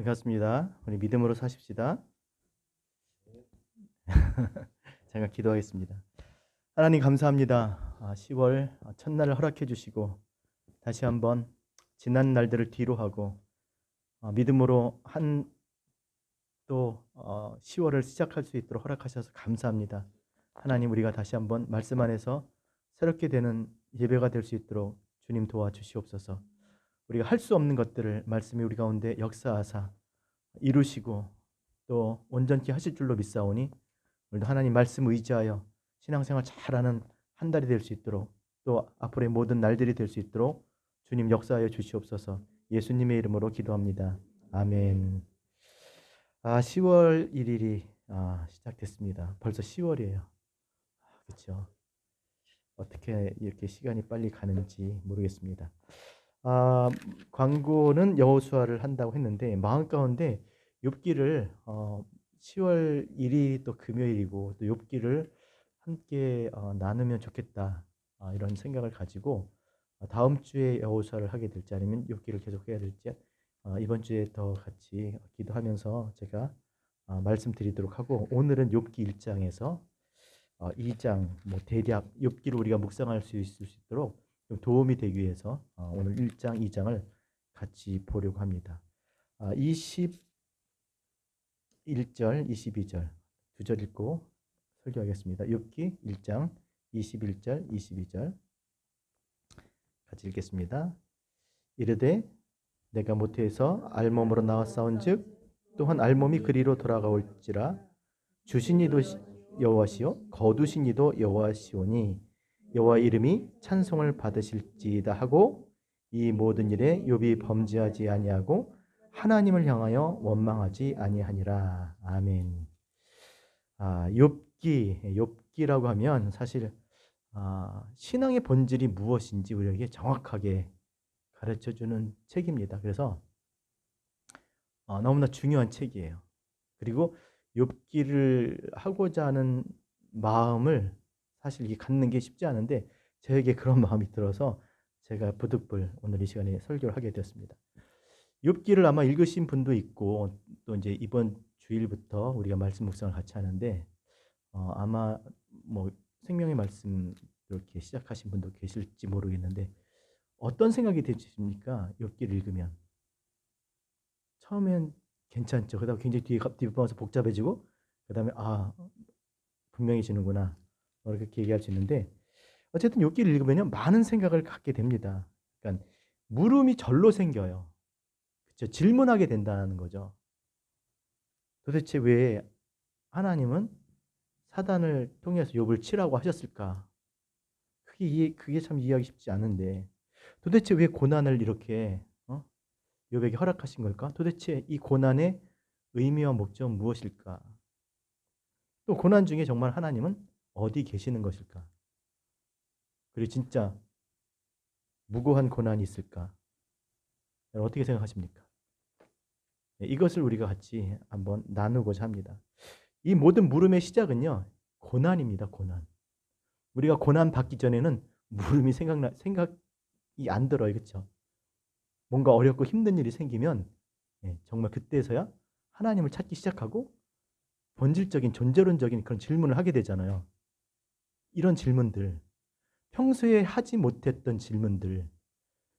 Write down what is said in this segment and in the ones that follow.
반갑습니다. 우리 믿음으로 사십시다. 제가 기도하겠습니다. 하나님 감사합니다. 10월 첫날을 허락해 주시고 다시 한번 지난 날들을 뒤로 하고 믿음으로 또 10월을 시작할 수 있도록 허락하셔서 감사합니다. 하나님, 우리가 다시 한번 말씀 안에서 새롭게 되는 예배가 될 수 있도록 주님 도와주시옵소서. 우리가 할 수 없는 것들을 말씀이 우리 가운데 역사하사 이루시고 또 온전케 하실 줄로 믿사오니 오늘도 하나님 말씀 의지하여 신앙생활 잘하는 한 달이 될 수 있도록 또 앞으로의 모든 날들이 될 수 있도록 주님 역사하여 주시옵소서. 예수님의 이름으로 기도합니다. 아멘. 10월 1일이 시작됐습니다. 벌써 10월이에요. 그렇죠. 어떻게 이렇게 시간이 빨리 가는지 모르겠습니다. 광고는 여호수아를 한다고 했는데 마음 가운데 욥기를 10월 1일이 또 금요일이고 또 욥기를 함께 나누면 좋겠다, 이런 생각을 가지고 다음 주에 여호수아를 하게 될지 아니면 욥기를 계속 해야 될지 이번 주에 더 같이 기도하면서 제가 말씀드리도록 하고, 오늘은 욥기 1장에서 2장 대략 욥기를 우리가 묵상할 수 있도록 좀 도움이 되기 위해서 오늘 1장, 2장을 같이 보려고 합니다. 21절, 22절 두 절 읽고 설교하겠습니다. 욥기 1장 21절, 22절 같이 읽겠습니다. 이르되 내가 모태에서 알몸으로 나왔사온즉 또한 알몸이 그리로 돌아가올지라. 주신 이도 여호와시요 거두신 이도 여호와시오니 여호와 이름이 찬송을 받으실지이다 하고 이 모든 일에 욥이 범죄하지 아니하고 하나님을 향하여 원망하지 아니하니라. 아멘. 욥기라고 하면 사실 신앙의 본질이 무엇인지 우리에게 정확하게 가르쳐주는 책입니다. 그래서 너무나 중요한 책이에요. 그리고 욥기를 하고자 하는 마음을 사실 이게 갖는 게 쉽지 않은데 저에게 그런 마음이 들어서 제가 부득불 오늘 이 시간에 설교를 하게 되었습니다. 욥기를 아마 읽으신 분도 있고 또 이제 이번 주일부터 우리가 말씀 묵상을 같이 하는데 아마 생명의 말씀 이렇게 시작하신 분도 계실지 모르겠는데 어떤 생각이 드십니까? 욥기를 읽으면 처음엔 괜찮죠. 그다음 굉장히 뒷부분에서 복잡해지고 그다음에 분명해지는구나 이렇게 얘기할 수 있는데, 어쨌든 욥기를 읽으면 많은 생각을 갖게 됩니다. 그러니까 물음이 절로 생겨요. 그렇죠? 질문하게 된다는 거죠. 도대체 왜 하나님은 사단을 통해서 욥을 치라고 하셨을까? 그게 참 이해하기 쉽지 않은데 도대체 왜 고난을 이렇게 욥에게 허락하신 걸까? 도대체 이 고난의 의미와 목적은 무엇일까? 또 고난 중에 정말 하나님은 어디 계시는 것일까? 그리고 진짜 무고한 고난이 있을까? 여러분 어떻게 생각하십니까? 이것을 우리가 같이 한번 나누고자 합니다. 이 모든 물음의 시작은요, 고난입니다. 고난. 우리가 고난 받기 전에는 물음이 생각이 안 들어요. 그렇죠? 뭔가 어렵고 힘든 일이 생기면 정말 그때서야 하나님을 찾기 시작하고 본질적인 존재론적인 그런 질문을 하게 되잖아요. 이런 질문들, 평소에 하지 못했던 질문들,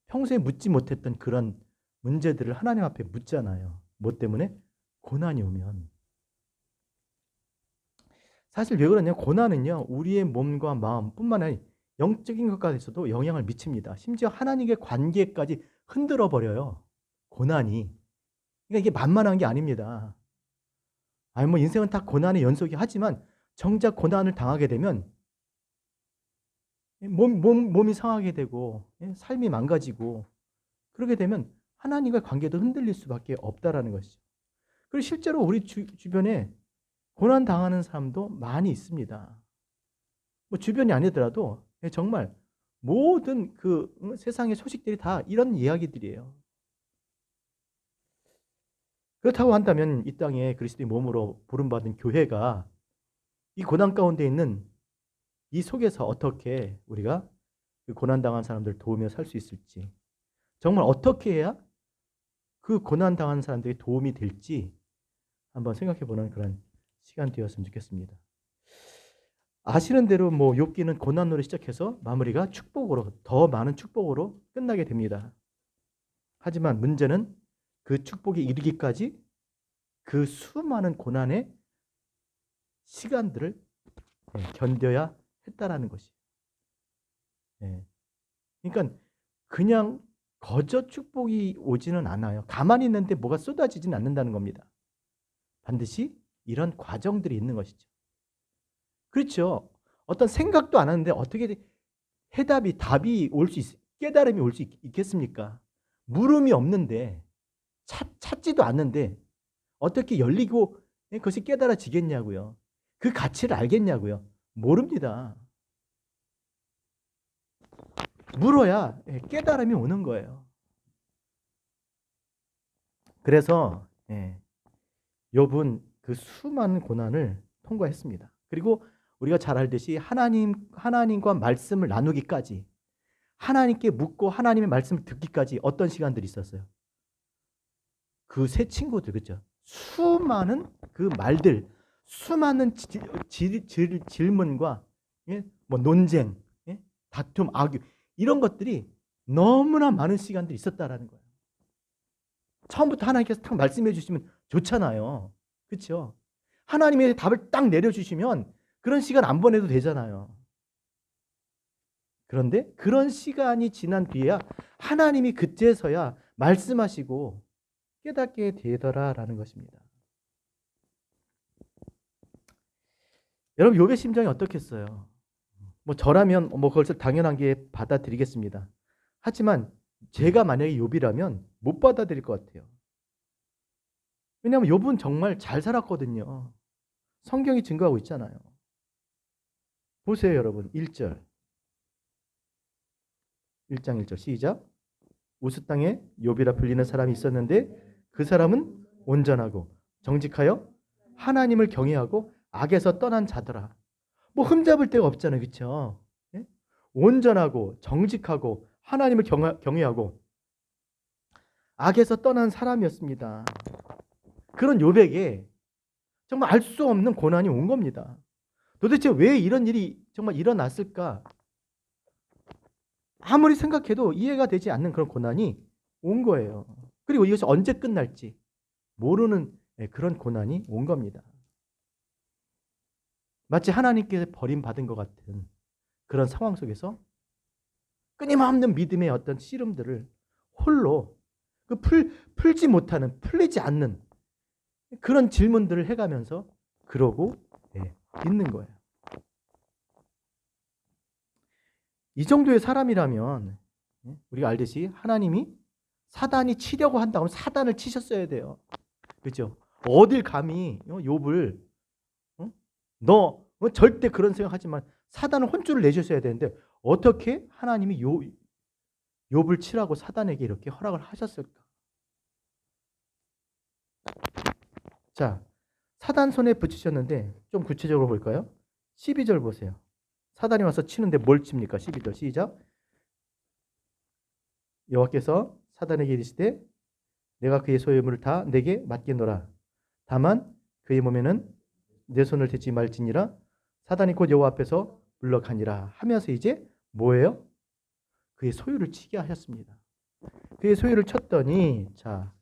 평소에 묻지 못했던 그런 문제들을 하나님 앞에 묻잖아요. 뭐 때문에? 고난이 오면. 사실 왜 그러냐? 고난은요, 우리의 몸과 마음뿐만 아니라 영적인 것까지도 영향을 미칩니다. 심지어 하나님의 관계까지 흔들어 버려요. 고난이. 그러니까 이게 만만한 게 아닙니다. 인생은 다 고난의 연속이 하지만 정작 고난을 당하게 되면 몸이 상하게 되고 삶이 망가지고 그러게 되면 하나님과 관계도 흔들릴 수밖에 없다라는 것이죠. 그리고 실제로 우리 주변에 고난 당하는 사람도 많이 있습니다. 주변이 아니더라도 정말 모든 그 세상의 소식들이 다 이런 이야기들이에요. 그렇다고 한다면 이 땅에 그리스도의 몸으로 부름받은 교회가 이 고난 가운데 있는 이 속에서 어떻게 우리가 그 고난당한 사람들을 도우며 살 수 있을지, 정말 어떻게 해야 그 고난 당하는 사람들이 도움이 될지 한번 생각해 보는 그런 시간 되었으면 좋겠습니다. 아시는 대로 뭐 욥기는 고난으로 시작해서 마무리가 축복으로, 더 많은 축복으로 끝나게 됩니다. 하지만 문제는 그 축복에 이르기까지 그 수많은 고난의 시간들을 견뎌야 했다라는 것이에요. 그러니까 그냥 거저 축복이 오지는 않아요. 가만히 있는데 뭐가 쏟아지진 않는다는 겁니다. 반드시 이런 과정들이 있는 것이죠. 그렇죠. 어떤 생각도 안 하는데 어떻게 답이 올 수 깨달음이 올 수 있겠습니까? 물음이 없는데 찾지도 않는데 어떻게 열리고 그것이 깨달아지겠냐고요. 그 가치를 알겠냐고요. 모릅니다. 물어야 깨달음이 오는 거예요. 그래서 욥은 그 수많은 고난을 통과했습니다. 그리고 우리가 잘 알듯이 하나님과 말씀을 나누기까지, 하나님께 묻고 하나님의 말씀을 듣기까지 어떤 시간들이 있었어요? 그 세 친구들, 그렇죠? 수많은 그 말들, 수많은 질문과 뭐 논쟁, 다툼, 악유, 이런 것들이 너무나 많은 시간들이 있었다라는 거예요. 처음부터 하나님께서 딱 말씀해 주시면 좋잖아요. 그렇죠? 하나님의 답을 딱 내려주시면 그런 시간 안 보내도 되잖아요. 그런데 그런 시간이 지난 뒤에야 하나님이 그때서야 말씀하시고 깨닫게 되더라라는 것입니다. 여러분 욥의 심정이 어떻겠어요? 뭐 저라면 뭐 그것을 당연한 게 받아들이겠습니다. 하지만 제가 만약에 욥이라면 못 받아들일 것 같아요. 왜냐하면 욥은 정말 잘 살았거든요. 성경이 증거하고 있잖아요. 보세요 여러분. 1절 1장 1절 시작. 우스 땅에 욥이라 불리는 사람이 있었는데 그 사람은 온전하고 정직하여 하나님을 경외하고 악에서 떠난 자더라. 뭐 흠잡을 데가 없잖아요. 그렇죠? 온전하고 정직하고 하나님을 경외하고 악에서 떠난 사람이었습니다. 그런 욥에게 정말 알 수 없는 고난이 온 겁니다. 도대체 왜 이런 일이 정말 일어났을까? 아무리 생각해도 이해가 되지 않는 그런 고난이 온 거예요. 그리고 이것이 언제 끝날지 모르는 그런 고난이 온 겁니다. 마치 하나님께 버림받은 것 같은 그런 상황 속에서 끊임없는 믿음의 어떤 씨름들을 홀로 풀지 못하는, 풀리지 않는 그런 질문들을 해가면서 그러고 있는 거예요. 이 정도의 사람이라면 우리가 알듯이 하나님이 사단이 치려고 한다면 사단을 치셨어야 돼요. 그렇죠? 어딜 감히 욥을 너 절대 그런 생각하지만 사단은 혼쭐을 내주셔야 되는데 어떻게 하나님이 욥을 치라고 사단에게 이렇게 허락을 하셨을까? 자, 사단 손에 붙이셨는데 좀 구체적으로 볼까요? 12절 보세요. 사단이 와서 치는데 뭘 칩니까? 12절 시작. 여호와께서 사단에게 이르시되 내가 그의 소유물을 다 내게 맡기노라. 다만 그의 몸에는 내 손을 대지 말지니라. 사단이 곧 여호와 앞에서 물러가니라 하면서 이제 뭐예요? 그의 소유를 치게 하셨습니다. 그의 소유를 쳤더니 자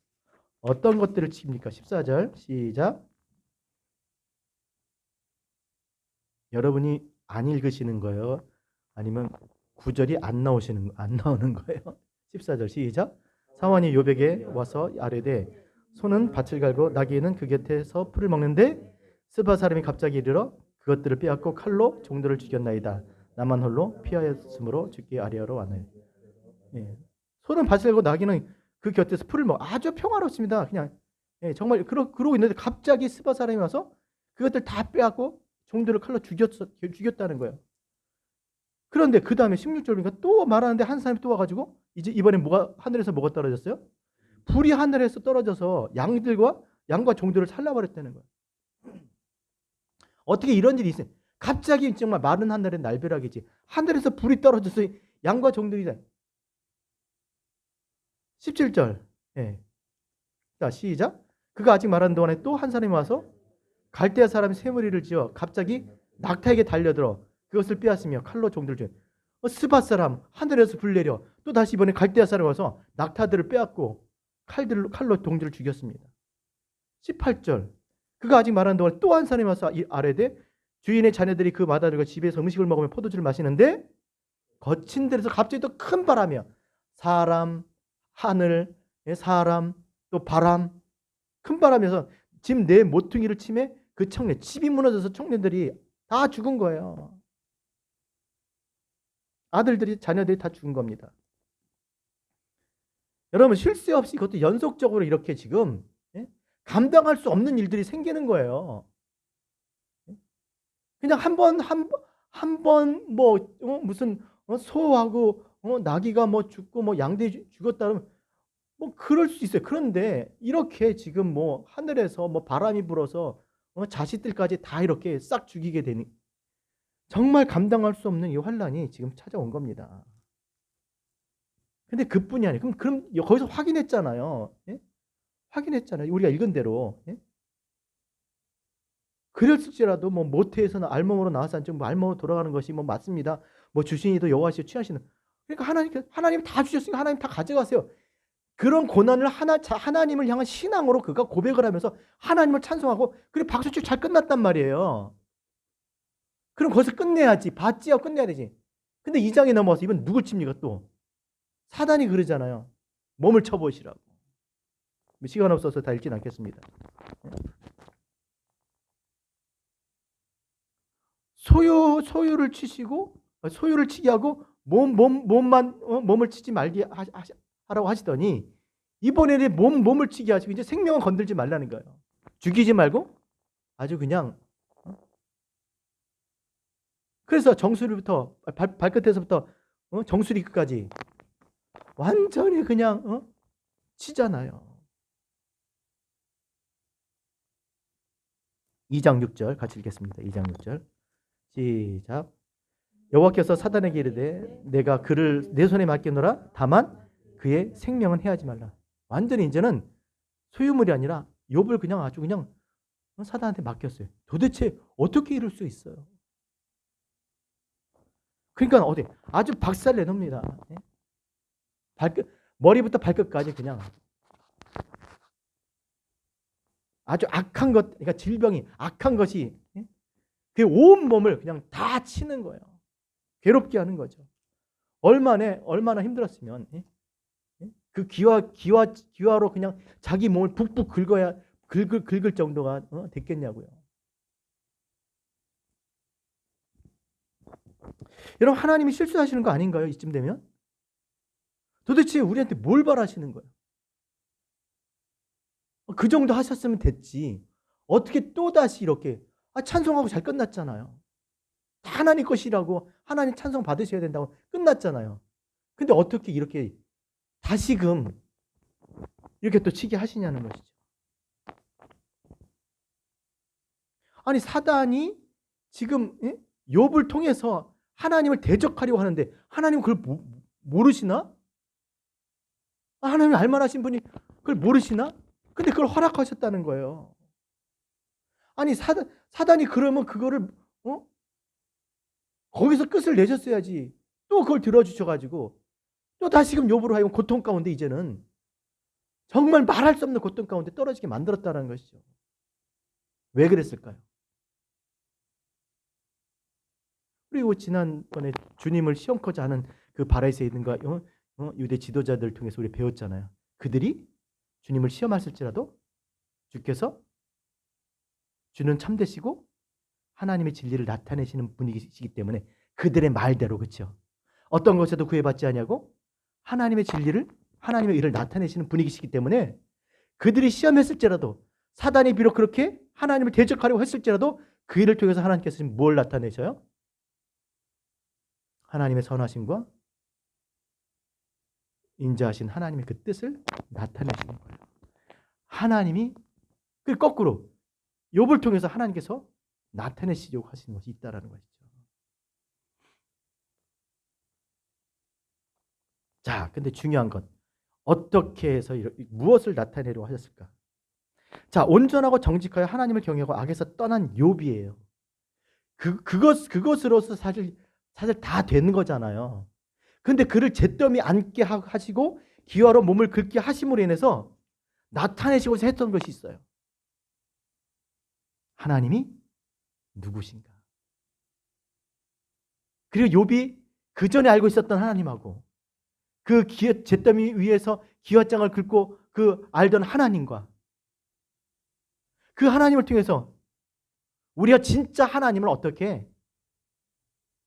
어떤 것들을 칩니까? 14절 시작. 여러분이 안 읽으시는 거예요? 아니면 구절이 안 나오는 거예요? 14절 시작. 사환이 욥에게 와서 아뢰되 소는 밭을 갈고 나귀는 그 곁에서 풀을 먹는데 스바 사람이 갑자기 이르러 그것들을 빼앗고 칼로 종들을 죽였나이다. 나만 홀로 피하였으므로 죽기 아뢰하러 왔네. 소는 밭을 갈고 나귀는 그 곁에서 풀을 먹어. 아주 평화롭습니다. 그냥 정말 그러고 있는데 갑자기 스바 사람이 와서 그것들 다 빼앗고 종들을 칼로 죽였다는 거예요. 그런데 그 다음에 16절 보니까 또 말하는데 한 사람이 또 와가지고 이제 이번에 하늘에서 뭐가 떨어졌어요? 불이 하늘에서 떨어져서 양과 종들을 살라버렸다는 거예요. 어떻게 이런 일이 있어요? 갑자기 정말 마른 하늘의 날벼락이지. 하늘에서 불이 떨어져서 양과 종들이 17절. 자, 시작. 그가 아직 말하는 동안에 또 한 사람이 와서 갈대아 사람이 쇠무리를 지어 갑자기 낙타에게 달려들어 그것을 빼앗으며 칼로 종들을 줘. 스밧 사람 하늘에서 불 내려 또 다시 이번에 갈대아 사람이 와서 낙타들을 빼앗고 칼로 동들을 죽였습니다. 18절. 그가 아직 말하는 동안 또 한 사람이 와서 아뢰되 주인의 자녀들이 그 마다들과 집에서 음식을 먹으며 포도주를 마시는데 거친 데에서 갑자기 또 큰 바람이야. 사람, 하늘, 사람, 또 바람, 큰 바람에서 집 내 모퉁이를 치매 그 청년, 집이 무너져서 청년들이 다 죽은 거예요. 아들들이, 자녀들이 다 죽은 겁니다. 여러분, 쉴 새 없이 이것도 연속적으로 이렇게 지금 감당할 수 없는 일들이 생기는 거예요. 그냥 한 번 뭐 무슨 소하고 나귀가 뭐 죽고 뭐 양대 죽었다 그러면 뭐 그럴 수 있어요. 그런데 이렇게 지금 뭐 하늘에서 뭐 바람이 불어서 자식들까지 다 이렇게 싹 죽이게 되니 정말 감당할 수 없는 이 환란이 지금 찾아온 겁니다. 근데 그뿐이 아니에요. 그럼 거기서 확인했잖아요. 예? 확인했잖아요. 우리가 읽은 대로. 예? 그랬을지라도 뭐 모태에서는 알몸으로 나와서 뭐 알몸으로 돌아가는 것이 뭐 맞습니다. 뭐 주신이도 여호와시여 취하시는. 그러니까 하나님 다 주셨으니까 하나님 다 가져가세요. 그런 고난을 하나님을 향한 신앙으로 그가 고백을 하면서 하나님을 찬송하고 그리고 박수치고 잘 끝났단 말이에요. 그럼 거기서 끝내야지. 받지 하고 끝내야 되지. 근데 2장에 넘어와서 이번 누굴 칩니까 또? 사단이 그러잖아요. 몸을 쳐보시라고. 시간 없어서 다 읽진 않겠습니다. 소유를 치시고 소유를 치게 하고 몸을 치지 말게 하라고 하시더니 이번에는 몸을 치게 하시고 이제 생명은 건들지 말라는 거예요. 죽이지 말고 아주 그냥 그래서 정수리부터 발끝에서부터 정수리 끝까지 완전히 그냥 치잖아요. 2장 6절 같이 읽겠습니다. 2장 6절 시작. 여호와께서 사단에게 이르되 내가 그를 내 손에 맡기노라 다만 그의 생명은 해하지 말라. 완전히 이제는 소유물이 아니라 욥을 그냥 아주 그냥 사단한테 맡겼어요. 도대체 어떻게 이럴 수 있어요? 그러니까 어디 아주 박살 내놓습니다. 머리부터 발끝까지 그냥 아주 악한 것, 그러니까 질병이 악한 것이 그 온 몸을 그냥 다 치는 거예요. 괴롭게 하는 거죠. 얼마나 힘들었으면 그 기와로 그냥 자기 몸을 북북 긁을 정도가 됐겠냐고요. 여러분 하나님이 실수하시는 거 아닌가요? 이쯤 되면? 도대체 우리한테 뭘 바라시는 거예요? 그 정도 하셨으면 됐지. 어떻게 또다시 이렇게 찬송하고 잘 끝났잖아요. 다 하나님 것이라고 하나님 찬송 받으셔야 된다고 끝났잖아요. 근데 어떻게 이렇게 다시금 이렇게 또 치게 하시냐는 것이죠. 아니 사단이 지금 욥을 통해서 하나님을 대적하려고 하는데 하나님은 그걸 모르시나? 하나님이 알만하신 분이 그걸 모르시나? 근데 그걸 허락하셨다는 거예요. 아니 사단이 그러면 그거를 거기서 끝을 내셨어야지. 또 그걸 들어주셔가지고 또 다시금 욥으로 하여금 고통 가운데 이제는 정말 말할 수 없는 고통 가운데 떨어지게 만들었다는 것이죠. 왜 그랬을까요? 그리고 지난번에 주님을 시험코자 하는 그 바리새인과 유대 지도자들 통해서 우리 배웠잖아요. 그들이 주님을 시험하실지라도 주께서 주는 참되시고 하나님의 진리를 나타내시는 분이시기 때문에 그들의 말대로 그렇죠. 어떤 것에도 구애받지 아니하고 하나님의 진리를 하나님의 일을 나타내시는 분이시기 때문에 그들이 시험했을지라도 사단이 비록 그렇게 하나님을 대적하려고 했을지라도 그 일을 통해서 하나님께서 뭘 나타내셔요? 하나님의 선하심과 인자하신 하나님의 그 뜻을 나타내시는 거예요. 하나님이 그 거꾸로 욥을 통해서 하나님께서 나타내시려고 하시는 것이 있다라는 것이죠. 자, 근데 중요한 것 어떻게 해서 무엇을 나타내려고 하셨을까? 자, 온전하고 정직하여 하나님을 경외하고 악에서 떠난 욥이에요. 그것으로서 사실 다 되는 거잖아요. 근데 그를 잿더미 앉게 하시고 기와로 몸을 긁게 하심으로 인해서 나타내시고자 했던 것이 있어요. 하나님이 누구신가? 그리고 욥이 그 전에 알고 있었던 하나님하고 그 잿더미 위에서 기와장을 긁고 그 알던 하나님과 그 하나님을 통해서 우리가 진짜 하나님을 어떻게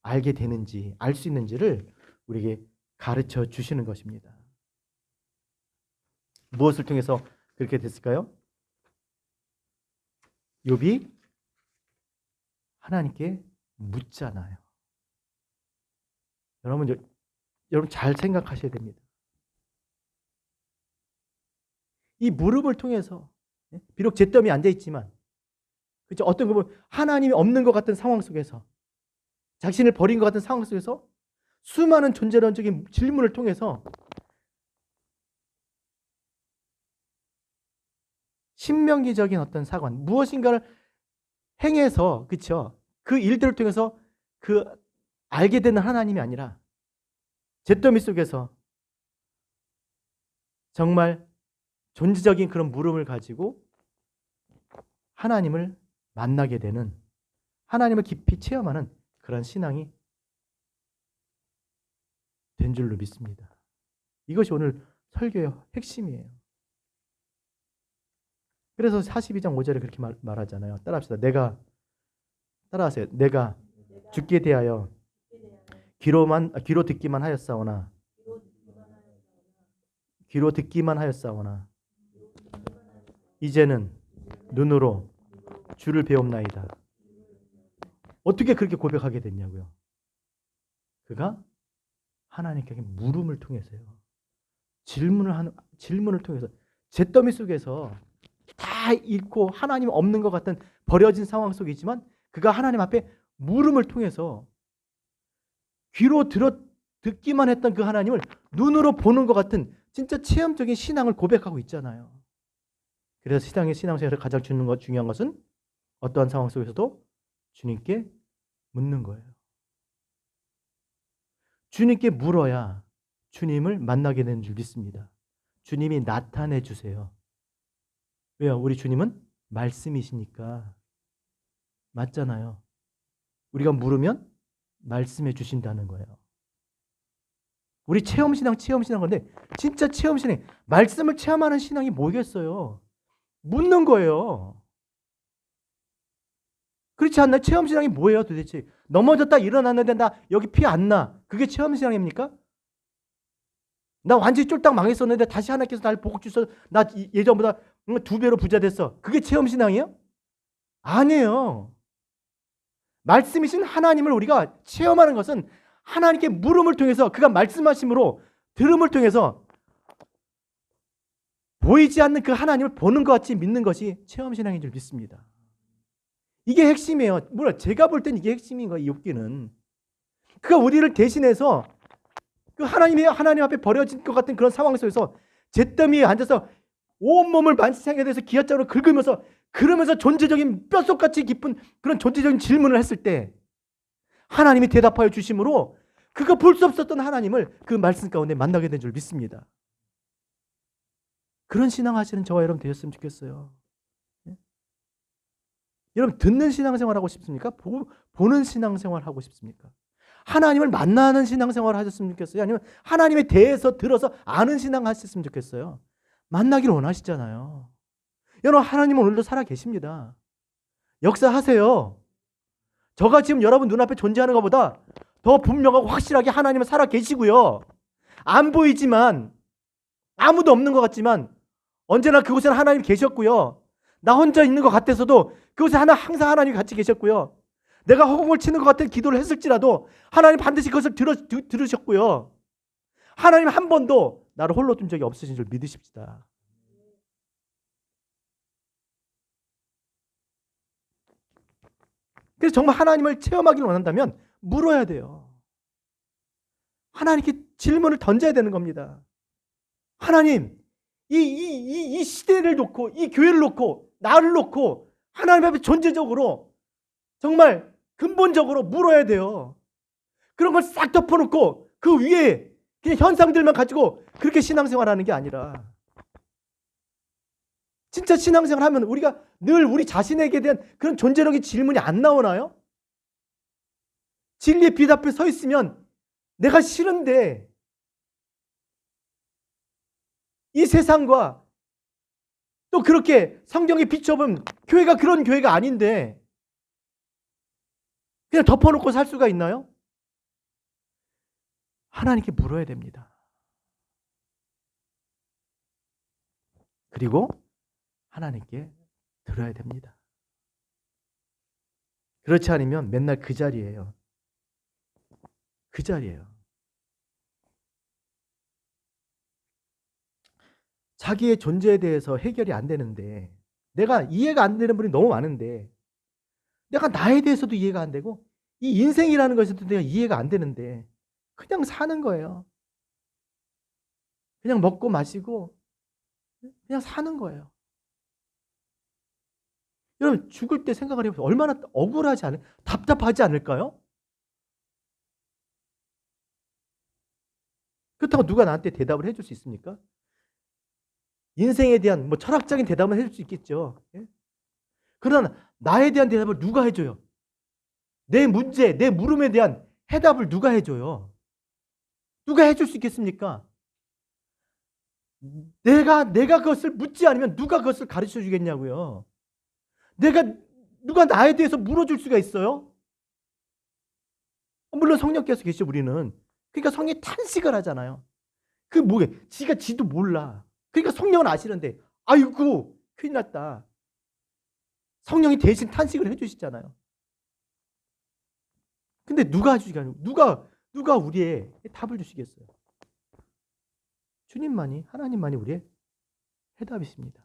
알게 되는지, 알 수 있는지를 우리에게 가르쳐 주시는 것입니다. 무엇을 통해서 그렇게 됐을까요? 욥이 하나님께 묻잖아요. 여러분 잘 생각하셔야 됩니다. 이 물음을 통해서 비록 잿더미에 앉아 있지만 그렇죠? 어떤 거 보면 하나님이 없는 것 같은 상황 속에서 자신을 버린 것 같은 상황 속에서 수많은 존재론적인 질문을 통해서 신명기적인 어떤 사관, 무엇인가를 행해서 그렇죠? 그 일들을 통해서 그 알게 되는 하나님이 아니라 잿더미 속에서 정말 존재적인 그런 물음을 가지고 하나님을 만나게 되는, 하나님을 깊이 체험하는 그런 신앙이 된 줄로 믿습니다. 이것이 오늘 설교의 핵심이에요. 그래서 42장 5절에 그렇게 말하잖아요. 따라합시다. 따라하세요. 내가 죽게 대하여 귀로 듣기만 하였사오나 이제는 눈으로 주를 배움나이다. 어떻게 그렇게 고백하게 됐냐고요? 그가 하나님께 물음을 통해서요. 질문을 통해서 잿더미 속에서 다 잃고 하나님 없는 것 같은 버려진 상황 속이지만 그가 하나님 앞에 물음을 통해서 귀로 듣기만 했던 그 하나님을 눈으로 보는 것 같은 진짜 체험적인 신앙을 고백하고 있잖아요. 그래서 신앙생활에 가장 중요한 것은 어떠한 상황 속에서도 주님께 묻는 거예요. 주님께 물어야 주님을 만나게 되는 줄 믿습니다. 주님이 나타내 주세요. 왜요? 우리 주님은 말씀이시니까. 맞잖아요. 우리가 물으면 말씀해 주신다는 거예요. 우리 체험신앙 건데 진짜 체험신앙, 말씀을 체험하는 신앙이 뭐겠어요? 묻는 거예요. 그렇지 않나요? 체험신앙이 뭐예요 도대체? 넘어졌다 일어났는데 나 여기 피 안 나. 그게 체험신앙입니까? 나 완전히 쫄딱 망했었는데 다시 하나님께서 나를 복을 주셔서 나 예전보다 2배로 부자 됐어. 그게 체험신앙이에요? 아니에요. 말씀이신 하나님을 우리가 체험하는 것은 하나님께 물음을 통해서 그가 말씀하심으로 들음을 통해서 보이지 않는 그 하나님을 보는 것 같이 믿는 것이 체험신앙인 줄 믿습니다. 이게 핵심이에요. 뭐라 제가 볼 땐 이게 핵심인 거예요. 욥기는. 그가 우리를 대신해서 그 하나님 앞에 버려진 것 같은 그런 상황 속에서 잿더미에 앉아서 온몸을 만시창에 대해서 기아장으로 긁으면서 그러면서 존재적인 뼛속같이 깊은 그런 존재적인 질문을 했을 때 하나님이 대답하여 주심으로 그가 볼 수 없었던 하나님을 그 말씀 가운데 만나게 된 줄 믿습니다. 그런 신앙 하시는 저와 여러분 되셨으면 좋겠어요. 여러분 듣는 신앙생활 하고 싶습니까? 보는 신앙생활 하고 싶습니까? 하나님을 만나는 신앙생활 하셨으면 좋겠어요? 아니면 하나님에 대해서 들어서 아는 신앙 하셨으면 좋겠어요? 만나기를 원하시잖아요. 여러분 하나님은 오늘도 살아 계십니다. 역사하세요. 저가 지금 여러분 눈앞에 존재하는 것보다 더 분명하고 확실하게 하나님은 살아 계시고요. 안 보이지만 아무도 없는 것 같지만 언제나 그곳에는 하나님 계셨고요. 나 혼자 있는 것 같아서도 그곳에 항상 하나님이 같이 계셨고요. 내가 허공을 치는 것 같은 기도를 했을지라도 하나님 반드시 그것을 들으셨고요. 하나님 한 번도 나를 홀로 둔 적이 없으신 줄 믿으십시다. 그래서 정말 하나님을 체험하기를 원한다면 물어야 돼요. 하나님께 질문을 던져야 되는 겁니다. 하나님, 이 시대를 놓고, 이 교회를 놓고, 나를 놓고, 하나님 앞에 존재적으로, 정말 근본적으로 물어야 돼요. 그런 걸 싹 덮어놓고, 그 위에 그냥 현상들만 가지고 그렇게 신앙생활 하는 게 아니라, 진짜 신앙생활 하면 우리가 늘 우리 자신에게 대한 그런 존재력의 질문이 안 나오나요? 진리의 빛 앞에 서 있으면 내가 싫은데 이 세상과 또 그렇게 성경에 비춰본 교회가 그런 교회가 아닌데 그냥 덮어놓고 살 수가 있나요? 하나님께 물어야 됩니다. 그리고 하나님께 들어야 됩니다. 그렇지 않으면 맨날 그 자리예요. 그 자리예요. 자기의 존재에 대해서 해결이 안 되는데, 내가 이해가 안 되는 분이 너무 많은데, 내가 나에 대해서도 이해가 안 되고 이 인생이라는 것에도 내가 이해가 안 되는데 그냥 사는 거예요. 그냥 먹고 마시고 그냥 사는 거예요. 여러분, 죽을 때 생각을 해보세요. 얼마나 억울하지 않을까요? 답답하지 않을까요? 그렇다고 누가 나한테 대답을 해줄 수 있습니까? 인생에 대한 뭐 철학적인 대답을 해줄 수 있겠죠. 예? 그러나 나에 대한 대답을 누가 해줘요? 내 문제, 내 물음에 대한 해답을 누가 해줘요? 누가 해줄 수 있겠습니까? 내가 그것을 묻지 않으면 누가 그것을 가르쳐 주겠냐고요. 누가 나에 대해서 물어줄 수가 있어요? 물론 성령께서 계시죠, 우리는. 그러니까 성령이 탄식을 하잖아요. 그 뭐게? 지도 몰라. 그러니까 성령은 아시는데, 아이고, 큰일 났다. 성령이 대신 탄식을 해주시잖아요. 근데 누가 해주시겠냐고. 누가 우리의 답을 주시겠어요? 주님만이, 하나님만이 우리의 해답이십니다.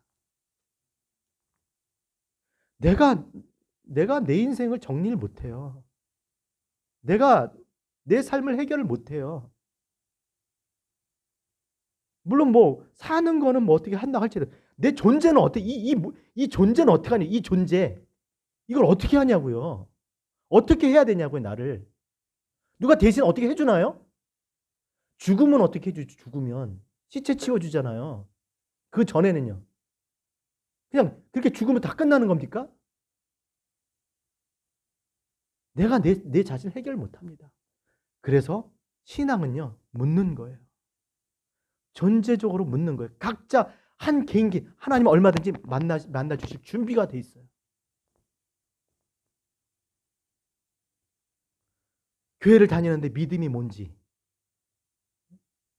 내가 내 인생을 정리를 못해요. 내가 내 삶을 해결을 못해요. 물론 뭐 사는 거는 뭐 어떻게 한다 할지라도 내 존재는 어떻게 이 존재는 어떻게 하냐? 이 존재 이걸 어떻게 하냐고요? 어떻게 해야 되냐고요, 나를. 누가 대신 어떻게 해주나요? 죽으면 어떻게 해주지? 죽으면 시체 치워주잖아요. 그 전에는요. 그냥 그렇게 죽으면 다 끝나는 겁니까? 내가 내 자신을 해결 못합니다. 그래서 신앙은요, 묻는 거예요. 존재적으로 묻는 거예요. 각자 한 개인기 하나님 얼마든지 만나 주실 준비가 돼 있어요. 교회를 다니는데 믿음이 뭔지,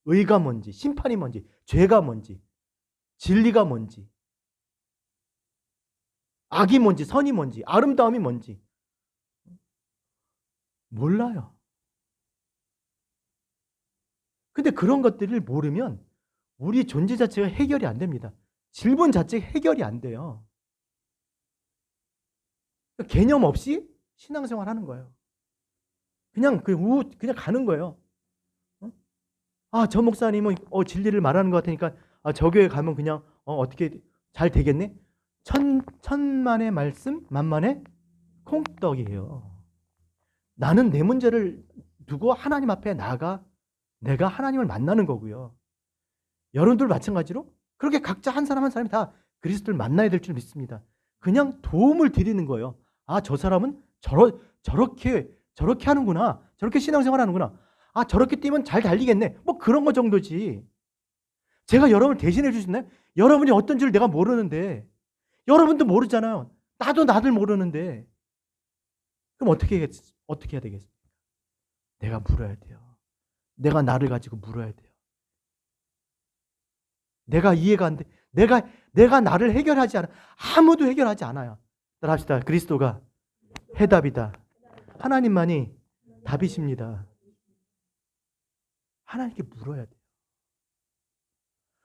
의가 뭔지, 심판이 뭔지, 죄가 뭔지, 진리가 뭔지, 악이 뭔지, 선이 뭔지, 아름다움이 뭔지 몰라요. 근데 그런 것들을 모르면 우리 존재 자체가 해결이 안 됩니다. 질문 자체가 해결이 안 돼요. 개념 없이 신앙생활 하는 거예요. 그냥 가는 거예요. 저 목사님은 진리를 말하는 것 같으니까 저 교회 가면 그냥 어떻게 잘 되겠네? 천만의 말씀, 만만의 콩떡이에요. 나는 내 문제를 두고 하나님 앞에 나가 내가 하나님을 만나는 거고요. 여러분들 마찬가지로 그렇게 각자 한 사람 한 사람이 다 그리스도를 만나야 될 줄 믿습니다. 그냥 도움을 드리는 거예요. 저 사람은 저렇게 하는구나. 저렇게 신앙생활 하는구나. 저렇게 뛰면 잘 달리겠네. 뭐 그런 거 정도지. 제가 여러분을 대신해 줄 수 있나요? 여러분이 어떤 줄 내가 모르는데. 여러분도 모르잖아요. 나도 나를 모르는데. 그럼 어떻게 해야 되겠습니까? 내가 물어야 돼요. 내가 나를 가지고 물어야 돼요. 내가 이해가 안 돼. 내가 나를 해결하지 않아. 아무도 해결하지 않아요. 따라합시다. 그리스도가 해답이다. 하나님만이 답이십니다. 하나님께 물어야 돼요.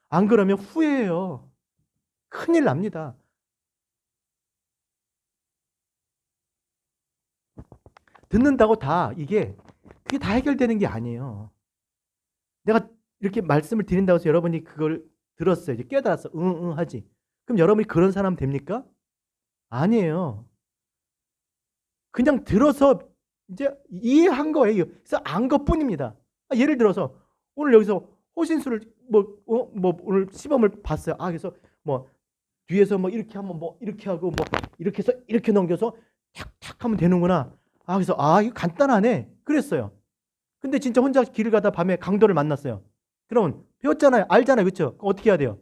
안 그러면 후회해요. 큰일 납니다. 듣는다고 그게 다 해결되는 게 아니에요. 내가 이렇게 말씀을 드린다고 해서 여러분이 그걸 들었어요. 이제 깨달았어. 응 하지. 그럼 여러분이 그런 사람 됩니까? 아니에요. 그냥 들어서 이제 이해한 거예요. 그래서 안 것뿐입니다. 예를 들어서 오늘 여기서 호신술을 오늘 시범을 봤어요. 그래서 뭐 뒤에서 뭐 이렇게 하면 뭐 이렇게 하고 뭐 이렇게 해서 이렇게 넘겨서 탁탁 하면 되는구나. 그래서 이거 간단하네. 그랬어요. 근데 진짜 혼자 길을 가다 밤에 강도를 만났어요. 그러면 배웠잖아요. 알잖아요. 그렇죠? 그럼 어떻게 해야 돼요?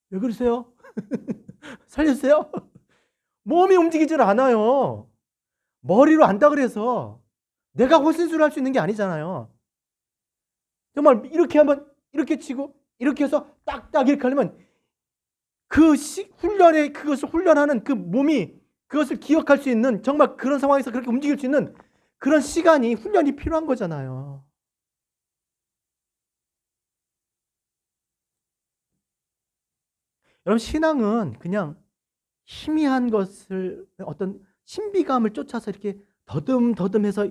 왜 그러세요? 살렸어요? 몸이 움직이질 않아요. 머리로 안다 그래서 내가 호신술을 할 수 있는 게 아니잖아요. 정말 이렇게 하면 이렇게 치고 이렇게 해서 딱딱 이렇게 하려면 그 훈련에 그것을 훈련하는 그 몸이 그것을 기억할 수 있는 정말 그런 상황에서 그렇게 움직일 수 있는 그런 시간이 훈련이 필요한 거잖아요. 여러분 신앙은 그냥 희미한 것을 어떤 신비감을 쫓아서 이렇게 더듬더듬해서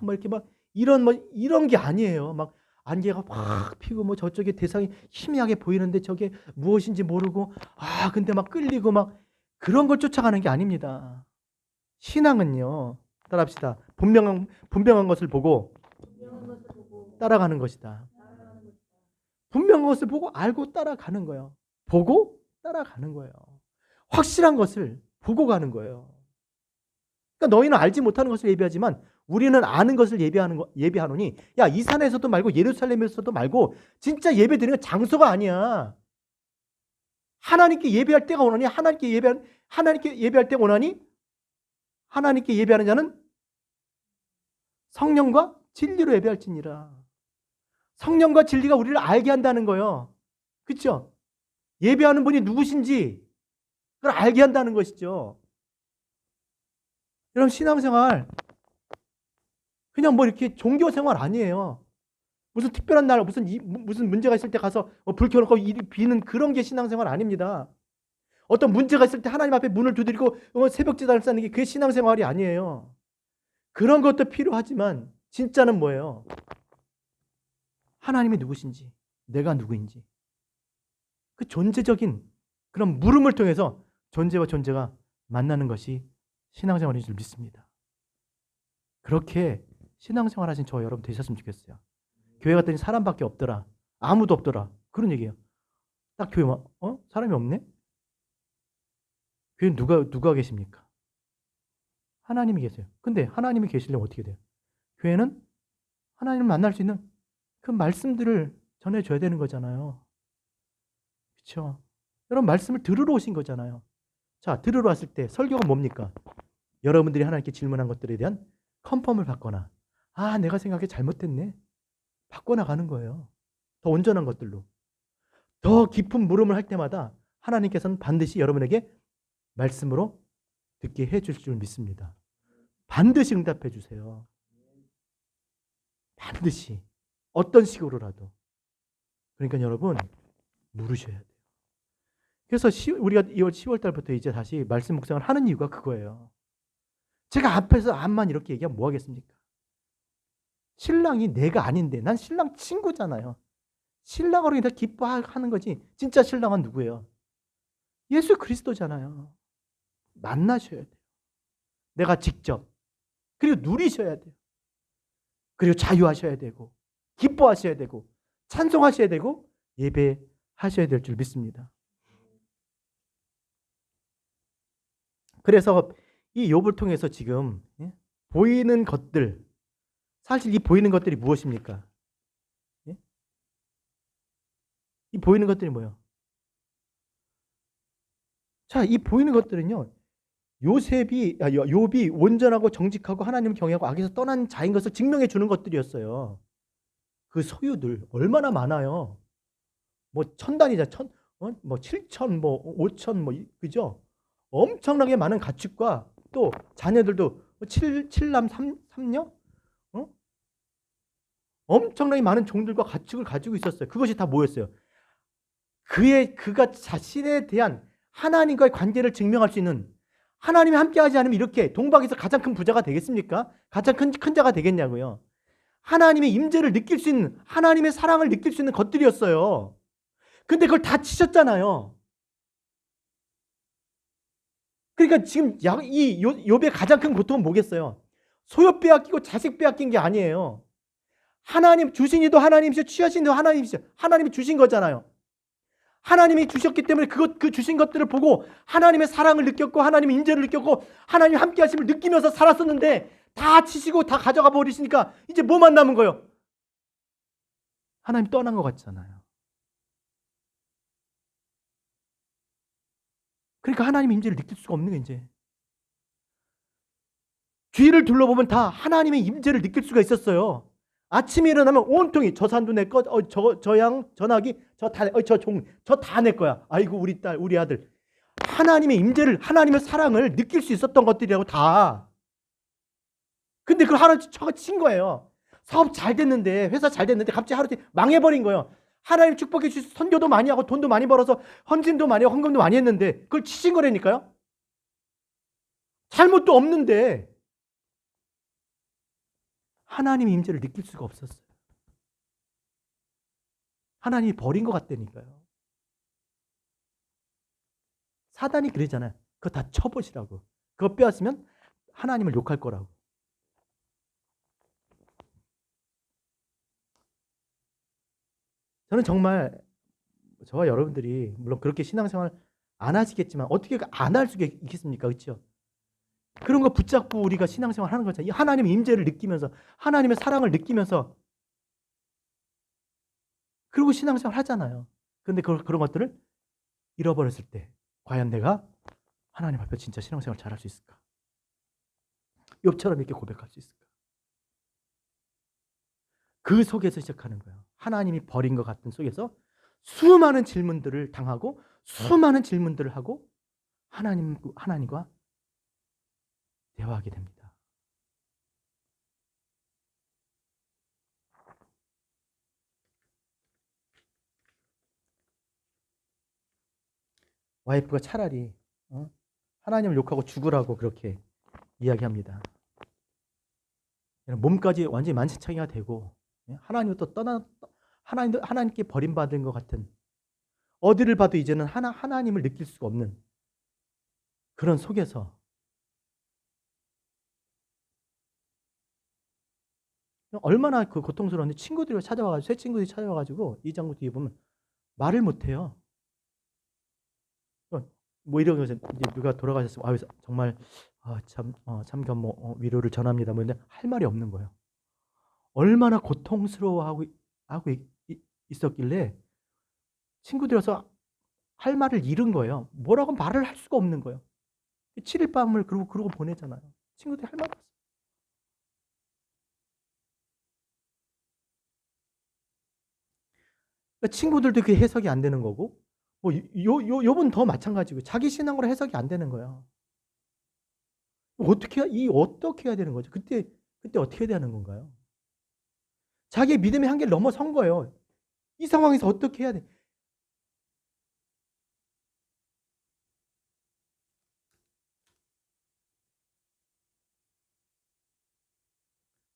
뭐 이렇게 막 이런 게 아니에요. 막 안개가 확 피고 뭐 저쪽에 대상이 희미하게 보이는데 저게 무엇인지 모르고 근데 막 끌리고 막 그런 걸 쫓아가는 게 아닙니다. 신앙은요. 따라합시다. 분명한 것을 보고 따라가는 것이다. 분명한 것을 보고 알고 따라가는 거예요. 보고 따라가는 거예요. 확실한 것을 보고 가는 거예요. 그러니까 너희는 알지 못하는 것을 예비하지만 우리는 아는 것을 예비하노니 이 산에서도 말고 예루살렘에서도 말고 진짜 예배드리는 장소가 아니야. 하나님께 예배할 때가 오나니 하나님께 예배할 때가 오나니 하나님께 예배하는 자는 성령과 진리로 예배할지니라. 성령과 진리가 우리를 알게 한다는 거예요. 그렇죠? 예배하는 분이 누구신지 그걸 알게 한다는 것이죠. 여러분 신앙생활 그냥 뭐 이렇게 종교생활 아니에요. 무슨 특별한 날 무슨 문제가 있을 때 가서 불 켜놓고 비는 그런 게 신앙생활 아닙니다. 어떤 문제가 있을 때 하나님 앞에 문을 두드리고 새벽기도를 쌓는 게 그게 신앙생활이 아니에요. 그런 것도 필요하지만 진짜는 뭐예요? 하나님이 누구신지 내가 누구인지 그 존재적인 그런 물음을 통해서 존재와 존재가 만나는 것이 신앙생활인 줄 믿습니다. 그렇게 신앙생활 하신 저 여러분 되셨으면 좋겠어요. 교회 갔더니 사람밖에 없더라. 아무도 없더라. 그런 얘기예요. 딱 교회 사람이 없네? 교회는 누가 계십니까? 하나님이 계세요. 근데 하나님이 계시려면 어떻게 돼요? 교회는 하나님을 만날 수 있는 그 말씀들을 전해줘야 되는 거잖아요. 그렇죠? 여러분 말씀을 들으러 오신 거잖아요. 자, 들으러 왔을 때 설교가 뭡니까? 여러분들이 하나님께 질문한 것들에 대한 컨펌을 받거나 내가 생각해 잘못됐네. 바꿔나가는 거예요. 더 온전한 것들로. 더 깊은 물음을 할 때마다 하나님께서는 반드시 여러분에게 말씀으로 듣게 해줄 줄 믿습니다. 반드시 응답해 주세요. 반드시. 어떤 식으로라도. 그러니까 여러분 물으셔야 돼요. 그래서 우리가 10월 달부터 이제 다시 말씀 묵상을 하는 이유가 그거예요. 제가 앞에서 암만 이렇게 얘기하면 뭐 하겠습니까? 신랑이 내가 아닌데 난 신랑 친구잖아요. 신랑으로 인해 기뻐하는 거지. 진짜 신랑은 누구예요? 예수 그리스도잖아요. 만나셔야 돼요. 내가 직접. 그리고 누리셔야 돼요. 그리고 자유하셔야 되고 기뻐하셔야 되고 찬송하셔야 되고 예배하셔야 될 줄 믿습니다. 그래서 이 욥을 통해서 지금 보이는 것들, 사실 이 보이는 것들이 무엇입니까? 이 보이는 것들이 뭐예요? 자, 이 보이는 것들은요. 욥이 온전하고 정직하고 하나님을 경외하고 악에서 떠난 자인 것을 증명해 주는 것들이었어요. 그 소유들 얼마나 많아요. 뭐 1000단이자 7천, 5천, 그죠? 엄청나게 많은 가축과 또 자녀들도 7남 3녀? 엄청나게 많은 종들과 가축을 가지고 있었어요. 그것이 다 뭐였어요? 그가 자신에 대한 하나님과의 관계를 증명할 수 있는, 하나님이 함께하지 않으면 이렇게 동방에서 가장 큰 부자가 되겠습니까? 가장 큰 자가 되겠냐고요. 하나님의 임재를 느낄 수 있는, 하나님의 사랑을 느낄 수 있는 것들이었어요. 근데 그걸 다 치셨잖아요. 그러니까 지금 이 욥의 가장 큰 고통은 뭐겠어요? 소욕 빼앗기고 자식 빼앗긴 게 아니에요. 하나님 주신 이도 하나님이시오, 취하신 이도 하나님이시오. 하나님이 주신 거잖아요. 하나님이 주셨기 때문에 그 주신 것들을 보고 하나님의 사랑을 느꼈고 하나님의 인재를 느꼈고 하나님 함께 하심을 느끼면서 살았었는데 다 치시고 다 가져가 버리시니까 이제 뭐만 남은 거예요? 하나님 떠난 것 같잖아요. 그러니까 하나님의 임재를 느낄 수가 없는 게 이제 뒤를 둘러보면 다 하나님의 임재를 느낄 수가 있었어요. 아침에 일어나면 온통이 저 산도 내 거, 저 양, 저 나귀, 저 다 내 거야. 아이고 우리 딸, 우리 아들. 하나님의 임재를, 하나님의 사랑을 느낄 수 있었던 것들이라고 다. 근데 그걸 하루 저거 친 거예요. 사업 잘 됐는데, 회사 잘 됐는데 갑자기 하루 망해버린 거예요. 하나님 축복해 주셔서 선교도 많이 하고 돈도 많이 벌어서 헌신도 많이 하고 헌금도 많이 했는데 그걸 치신 거라니까요. 잘못도 없는데 하나님의 임재를 느낄 수가 없었어요. 하나님이 버린 것 같다니까요. 사단이 그러잖아요. 그거 다 쳐보시라고. 그거 빼앗으면 하나님을 욕할 거라고. 저는 정말 저와 여러분들이 물론 그렇게 신앙생활 안 하시겠지만 어떻게 안 할 수가 있겠습니까? 그렇죠? 그런 거 붙잡고 우리가 신앙생활 하는 거잖아요. 하나님의 임재를 느끼면서 하나님의 사랑을 느끼면서 그리고 신앙생활 하잖아요. 그런데 그런 것들을 잃어버렸을 때 과연 내가 하나님 앞에 진짜 신앙생활 잘할 수 있을까? 욥처럼 이렇게 고백할 수 있을까? 그 속에서 시작하는 거예요. 하나님이 버린 것 같은 속에서 수많은 질문들을 당하고 수많은 질문들을 하고 하나님과 대화하게 됩니다. 와이프가 차라리 하나님을 욕하고 죽으라고 그렇게 이야기합니다. 몸까지 완전히 만신창이가 되고 하나님부터 하나님께 버림받은 것 같은 어디를 봐도 이제는 하나님을 느낄 수가 없는 그런 속에서 얼마나 그 고통스러운데 친구들이 찾아와가지고 새 친구들이 찾아와가지고 이 장구 뒤에 보면 말을 못해요. 뭐 이런 거죠. 이제 누가 돌아가셨으면 정말 참 위로를 전합니다. 뭐 근데 할 말이 없는 거예요. 얼마나 고통스러워하고 있었길래 친구들이 와서 할 말을 잃은 거예요. 뭐라고 말을 할 수가 없는 거예요. 7일 밤을 그러고 보내잖아요. 친구들이 할 말이 없어요. 그러니까 친구들도 그게 해석이 안 되는 거고 뭐 요번 더 마찬가지고 자기 신앙으로 해석이 안 되는 거예요. 어떻게 해야 되는 거죠? 그때 어떻게 해야 되는 건가요? 자기의 믿음의 한계를 넘어선 거예요. 이 상황에서 어떻게 해야 돼?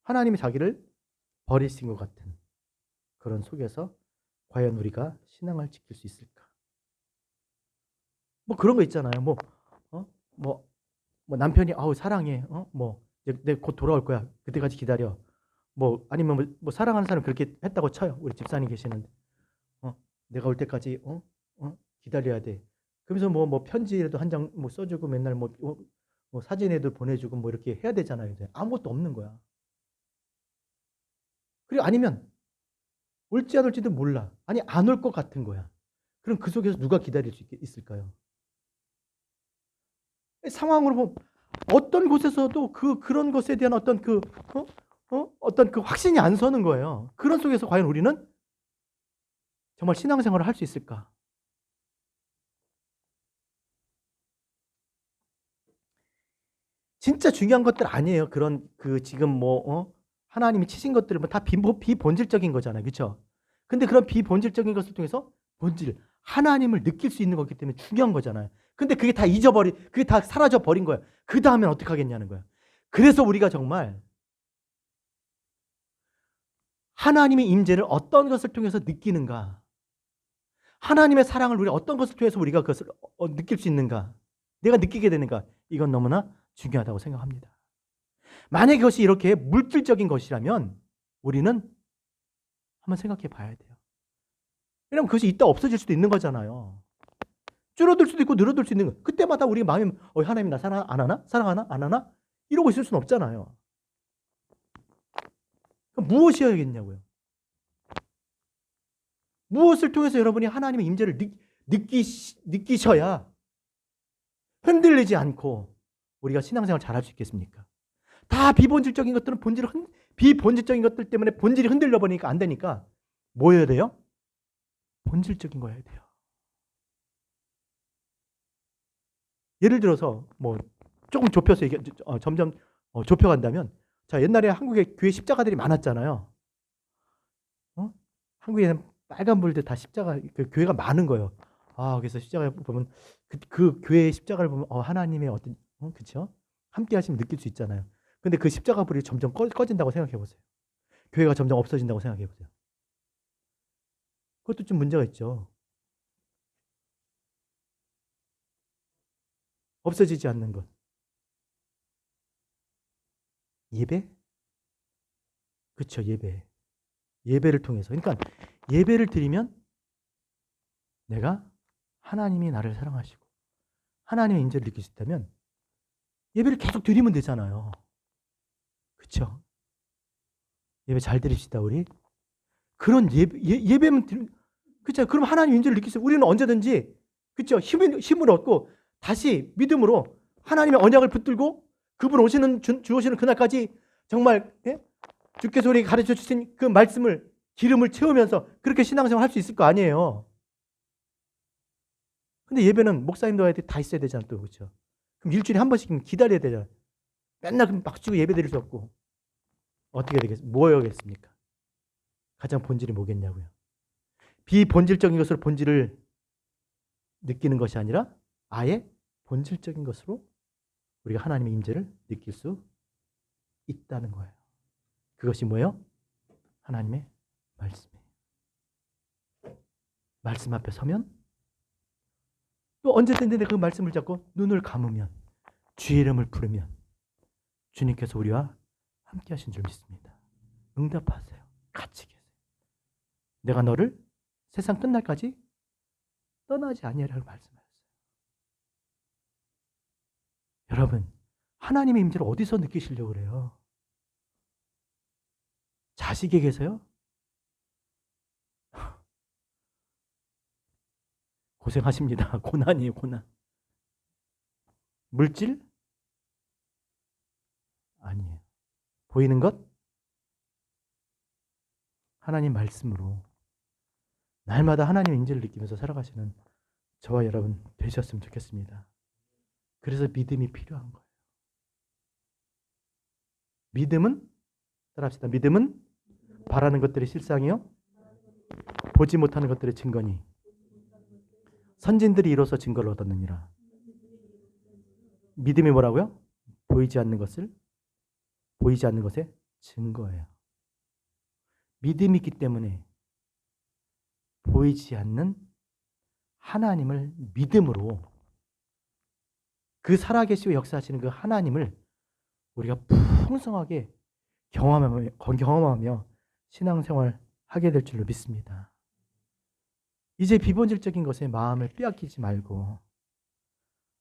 하나님이 자기를 버리신 것 같은 그런 속에서 과연 우리가 신앙을 지킬 수 있을까? 뭐 그런 거 있잖아요. 뭐 남편이 사랑해. 내 곧 돌아올 거야. 그때까지 기다려. 뭐 아니면 뭐 사랑하는 사람 그렇게 했다고 쳐요. 우리 집사님 계시는데. 내가 올 때까지 기다려야 돼. 그러면서 뭐 편지라도 한 장 뭐 써주고 맨날 뭐 사진에도 보내주고 뭐 이렇게 해야 되잖아요. 아무것도 없는 거야. 그리고 아니면 올지 안 올지도 몰라. 아니 안 올 것 같은 거야. 그럼 그 속에서 누가 기다릴 수 있을까요? 상황으로 보면 어떤 곳에서도 그런 것에 대한 어떤 어떤 그 확신이 안 서는 거예요. 그런 속에서 과연 우리는 정말 신앙생활을 할 수 있을까? 진짜 중요한 것들 아니에요. 그런 지금 하나님이 치신 것들은 다 비본질적인 거잖아요. 그렇죠? 근데 그런 비본질적인 것을 통해서 하나님을 느낄 수 있는 거기 때문에 중요한 거잖아요. 근데 그게 다 사라져 버린 거예요. 그 다음엔 어떻게 하겠냐는 거예요. 그래서 우리가 정말 하나님의 임재를 어떤 것을 통해서 느끼는가? 하나님의 사랑을 우리 어떤 것을 통해서 우리가 그것을 느낄 수 있는가? 내가 느끼게 되는가? 이건 너무나 중요하다고 생각합니다. 만약에 그것이 이렇게 물질적인 것이라면 우리는 한번 생각해 봐야 돼요. 왜냐하면 그것이 있다 없어질 수도 있는 거잖아요. 줄어들 수도 있고 늘어들 수 있는 거. 그때마다 우리 마음이 하나님 나 사랑 안 하나? 사랑하나? 안 하나? 이러고 있을 수는 없잖아요. 그럼 무엇이어야겠냐고요. 무엇을 통해서 여러분이 하나님의 임재를 느끼셔야 흔들리지 않고 우리가 신앙생활 잘할 수 있겠습니까? 다 비본질적인 것들은 비본질적인 것들 때문에 본질이 흔들려 버리니까 안 되니까 뭐 해야 돼요? 본질적인 거 해야 돼요. 예를 들어서 뭐 조금 좁혀서 점점 좁혀간다면, 자, 옛날에 한국에 교회 십자가들이 많았잖아요. 한국에는 빨간 불들 다 십자가, 그 교회가 많은 거예요. 그래서 십자가 보면 그 교회의 십자가를 보면 하나님의 어떤 그렇죠? 함께 하시면 느낄 수 있잖아요. 근데 그 십자가 불이 점점 꺼진다고 생각해 보세요. 교회가 점점 없어진다고 생각해 보세요. 그것도 좀 문제가 있죠. 없어지지 않는 것. 예배? 그렇죠, 예배. 예배를 통해서. 그러니까 예배를 드리면 내가 하나님이 나를 사랑하시고 하나님의 임재를 느낄 수 있다면 예배를 계속 드리면 되잖아요. 그렇죠? 예배 잘 드립시다 우리. 그런 예배면 그렇죠? 그럼 하나님 임재를 느낄 수 있어요. 우리는 언제든지 그렇죠? 힘을 얻고 다시 믿음으로 하나님의 언약을 붙들고 그분 주 오시는 그날까지 정말 주께서 우리에게 가르쳐 주신 그 말씀을 기름을 채우면서 그렇게 신앙생활 할 수 있을 거 아니에요. 근데 예배는 목사님도 다 있어야 되잖아 또. 그렇죠? 그럼 일주일에 한 번씩 기다려야 되잖아. 맨날 그럼 막 예배 드릴 수 없고 어떻게 되겠습니까? 뭐 해야겠습니까? 가장 본질이 뭐겠냐고요. 비본질적인 것으로 본질을 느끼는 것이 아니라 아예 본질적인 것으로 우리가 하나님의 임재를 느낄 수 있다는 거예요. 그것이 뭐예요? 하나님의 말씀이에요. 말씀 앞에 서면 또 언제든지 그 말씀을 잡고 눈을 감으면 주의 이름을 부르면 주님께서 우리와 함께 하신 줄 믿습니다. 응답하세요. 같이 계세요. 내가 너를 세상 끝날까지 떠나지 아니하리라고 말씀하셨어요. 여러분, 하나님의 임재를 어디서 느끼시려고 그래요? 자식에게서요? 고생하십니다. 고난이에요, 고난. 물질? 아니에요. 보이는 것? 하나님 말씀으로 날마다 하나님의 임재를 느끼면서 살아가시는 저와 여러분 되셨으면 좋겠습니다. 그래서 믿음이 필요한 거예요. 믿음은 따라합시다. 믿음은 바라는 것들의 실상이요 보지 못하는 것들의 증거니 선진들이 이로써 증거를 얻었느니라. 믿음이 뭐라고요? 보이지 않는 것의 증거예요. 믿음이 있기 때문에 보이지 않는 하나님을 믿음으로 그 살아계시고 역사하시는 그 하나님을 우리가 풍성하게 경험하며 신앙생활 하게 될 줄로 믿습니다. 이제 비본질적인 것에 마음을 빼앗기지 말고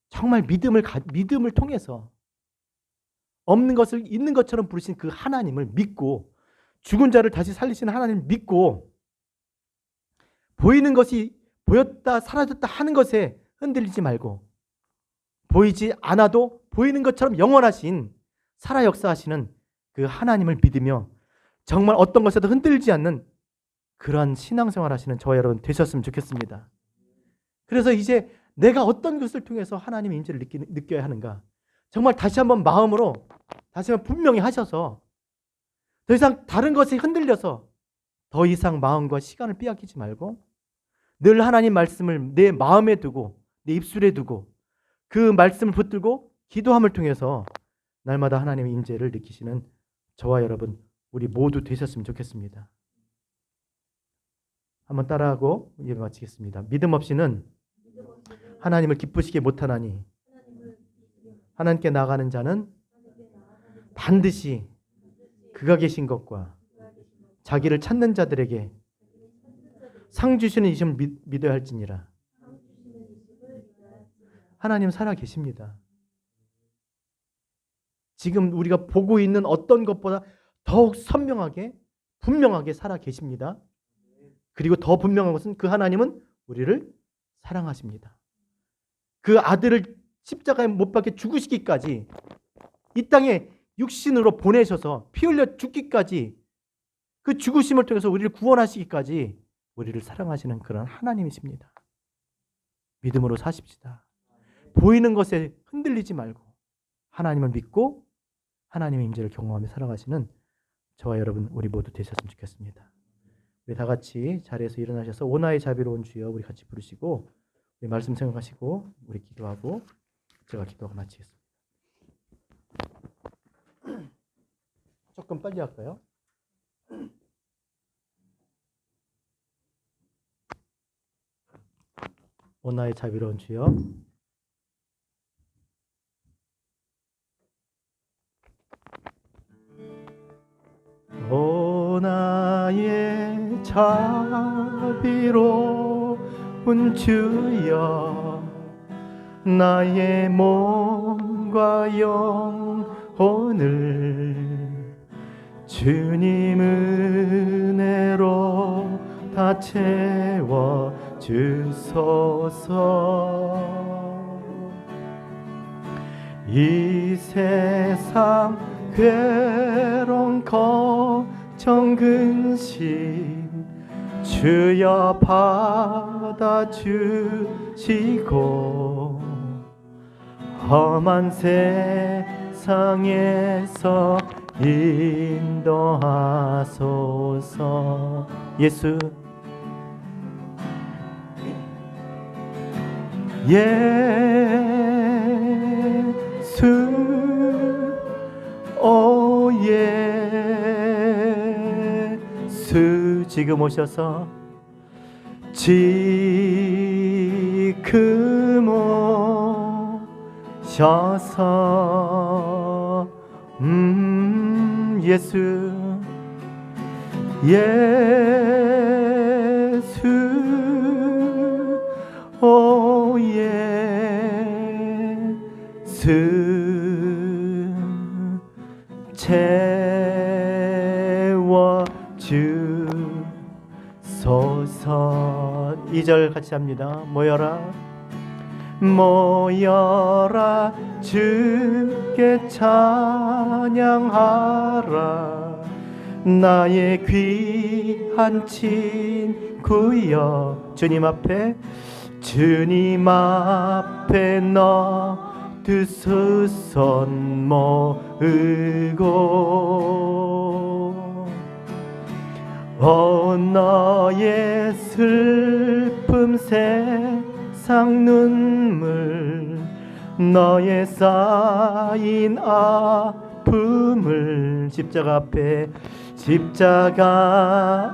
정말 믿음을 통해서 없는 것을 있는 것처럼 부르신 그 하나님을 믿고 죽은 자를 다시 살리시는 하나님을 믿고 보이는 것이 보였다 사라졌다 하는 것에 흔들리지 말고 보이지 않아도 보이는 것처럼 영원하신 살아 역사하시는 그 하나님을 믿으며 정말 어떤 것에도 흔들리지 않는 그러한 신앙생활 하시는 저와 여러분 되셨으면 좋겠습니다. 그래서 이제 내가 어떤 것을 통해서 하나님의 임재를 느껴야 하는가 정말 다시 한번 마음으로 다시 한번 분명히 하셔서 더 이상 다른 것에 흔들려서 더 이상 마음과 시간을 빼앗기지 말고 늘 하나님 말씀을 내 마음에 두고 내 입술에 두고 그 말씀을 붙들고 기도함을 통해서 날마다 하나님의 임재를 느끼시는 저와 여러분 우리 모두 되셨으면 좋겠습니다. 한번 따라하고 예배 마치겠습니다. 믿음 없이는 하나님을 기쁘시게 못하나니 하나님께 나가는 자는 반드시 그가 계신 것과 자기를 찾는 자들에게 상 주시는 이심을 믿어야 할지니라. 하나님 살아 계십니다. 지금 우리가 보고 있는 어떤 것보다 더욱 선명하게 분명하게 살아 계십니다. 그리고 더 분명한 것은 그 하나님은 우리를 사랑하십니다. 그 아들을 십자가에 못 박혀 죽으시기까지 이 땅에 육신으로 보내셔서 피 흘려 죽기까지 그 죽으심을 통해서 우리를 구원하시기까지 우리를 사랑하시는 그런 하나님이십니다. 믿음으로 사십시다. 보이는 것에 흔들리지 말고 하나님을 믿고 하나님의 임재를 경험하며 살아가시는 저와 여러분 우리 모두 되셨으면 좋겠습니다. 우리 다 같이 자리에서 일어나셔서 오나의 자비로운 주여 우리 같이 부르시고 우리 말씀 생각하시고 우리 기도하고 제가 기도하고 마치겠습니다. 조금 빨리 할까요? 오나의 자비로운 주여 오 나의 자비로운 주여 나의 몸과 영혼을 주님 은혜로 다 채워 주소서. 이 세상 괴로운 걱정 근심 주여 받아주시고 험한 세상에서 인도하소서. 예수 오 예수 지금 오셔서 지금 오셔서 예수 오 예수 채워주소서. 2절 같이 합니다. 모여라 주께 찬양하라 나의 귀한 친구여. 주님 앞에 너 두 손 모으고 너의 슬픔 세상 눈물 너의 쌓인 아픔을 십자가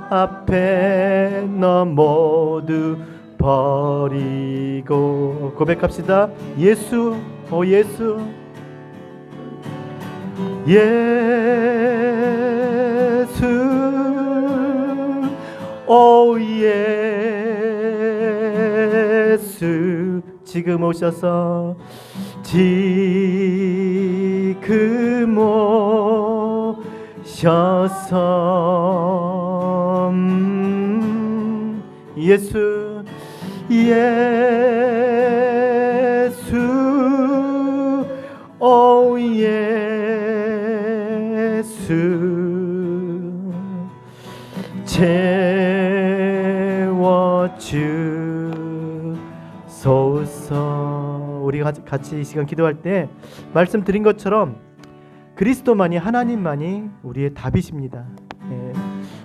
앞에 너 모두 버리고 고백합시다. 예수 오 예수 오 예수 지금 오셔서 지금 오셔서 예수 오 예수 채워주소서. 우리가 같이 이 시간 기도할 때 말씀드린 것처럼 그리스도만이 하나님만이 우리의 답이십니다.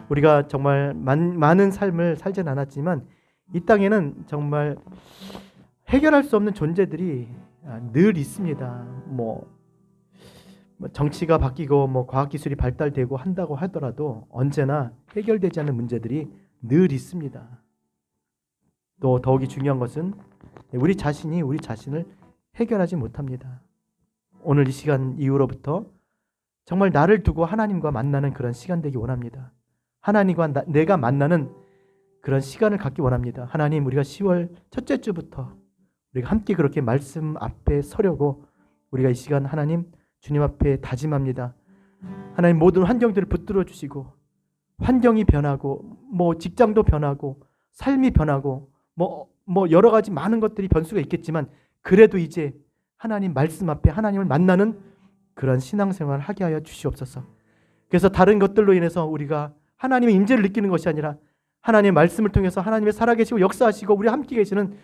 우리가 정말 많은 삶을 살진 않았지만 이 땅에는 정말 해결할 수 없는 존재들이 늘 있습니다. 뭐 정치가 바뀌고 과학기술이 발달되고 한다고 하더라도 언제나 해결되지 않는 문제들이 늘 있습니다. 또 더욱이 중요한 것은 우리 자신이 우리 자신을 해결하지 못합니다. 오늘 이 시간 이후로부터 정말 나를 두고 하나님과 만나는 그런 시간 되기 원합니다. 하나님과 내가 만나는 그런 시간을 갖기 원합니다. 하나님, 우리가 10월 첫째 주부터 우리가 함께 그렇게 말씀 앞에 서려고 우리가 이 시간 하나님 주님 앞에 다짐합니다. 하나님, 모든 환경들을 붙들어 주시고, 환경이 변하고 직장도 변하고 삶이 변하고 여러 가지 많은 것들이 변수가 있겠지만, 그래도 이제 하나님 말씀 앞에 하나님을 만나는 그런 신앙생활을 하게 하여 주시옵소서. 그래서 다른 것들로 인해서 우리가 하나님의 임재를 느끼는 것이 아니라 하나님의 말씀을 통해서 하나님의 살아계시고 역사하시고 우리 함께 계시는